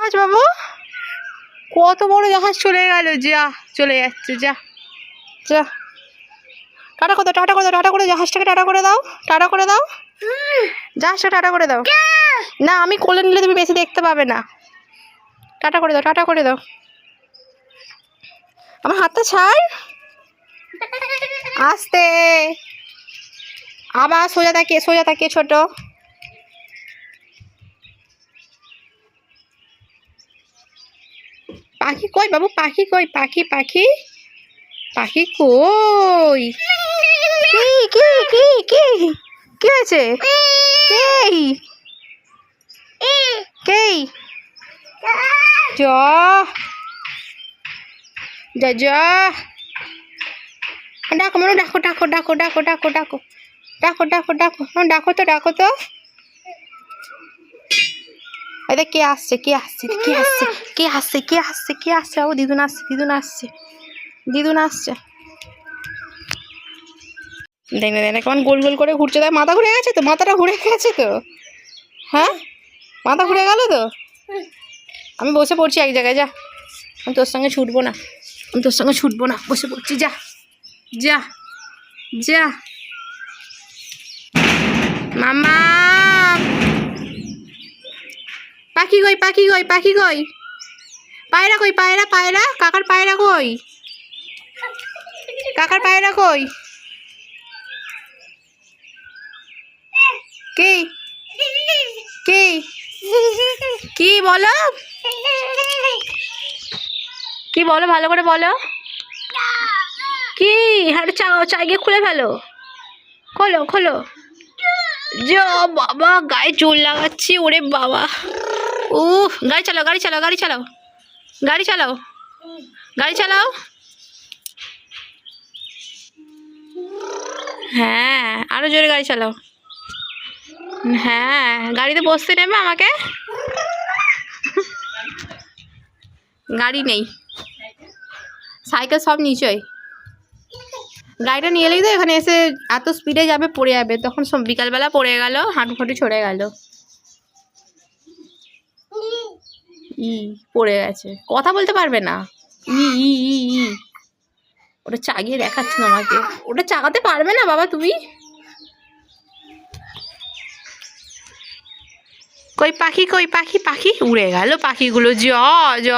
জাহাজ বাবু, কত বড় জাহাজ চলে গেল। যা চলে যাচ্ছে, যা যা। টাটা করে দাও, টাটা করে দাও, টাটা করে জাহাজটাকে টাটা করে দাও, টাটা করে দাও, জাহাজটা টাটা করে দাও। না, আমি কোলে নিলে তুমি বেশি দেখতে পাবে না। টাটা করে দাও, টাটা করে দাও। আমার হাতটা ছাড়, আস্তে। আবার সোজা তাকিয়ে, সোজা তাকিয়ে ছোট। পাখি কই বাবু, পাখি কই, পাখি পাখি পাখি কই? কি কি কি কি কি হয়েছে? কেই কেই যা যা যা। ডাকো মানে, ডাকো ডাকো ডাকো ডাকো ডাকো ডাকো ডাকো ডাকো ডাকো ডাকো তো, ডাকো তো। এই দেখ কে আসছে, কে আসছে, কে আসছে, কে আসছে, কে আসছে, কে আসছে। ও দিদুন আসছে, দিদুন আসছে, দিদুন আসছে। দেখ না, দেখ না কেমন গোল গোল করে ঘুরছে। তাই মাথা ঘুরে গেছে তো, মাথাটা ঘুরে গেছে তো। হ্যাঁ, মাথা ঘুরে গেল তো। আমি বসে পড়ছি এক জায়গায়, যা। আমি তোর সঙ্গে ছুটবো না, আমি তোর সঙ্গে ছুটবো না, বসে পড়ছি, যা যা যা। মামা পাখি কই, পাখি কই, পাখি কই? পায়রা কই, পায়রা, পায়রা, কাকার পায়রা কই? কাকার পায়রা কই? কি কি কি বলো, কি বলো, ভালো করে বলো। কি? হ্যাঁ, চাই গিয়ে খুলে ফেলো, খোলো খোলো। যা বাবা, গায়ে জোর লাগাচ্ছি, ওরে বাবা। গাড়ি চালাও, গাড়ি চালাও, গাড়ি চালাও, গাড়ি চালাও, গাড়ি চালাও। হ্যাঁ, আরো জোরে গাড়ি চালাও। হ্যাঁ, গাড়িতে বসতে নেবে আমাকে। গাড়ি নেই, সাইকেল সব নিচই। গাড়িটা নিয়ে এলেই তো এখানে এসে এত স্পিডে যাবে, পড়ে যাবে। তখন সব বিকালবেলা পড়ে গেল, হাঁটু ফাটু ছড়ে গেল। পড়ে গেছে, কথা বলতে পারবে না। ই ই ই ই ওটা চাগিয়ে দেখাচ্ছে না আমাকে, ওটা চাগাতে পারবে না বাবা তুমি। কই পাখি, কই পাখি, পাখি উড়ে গেল পাখিগুলো। জ জ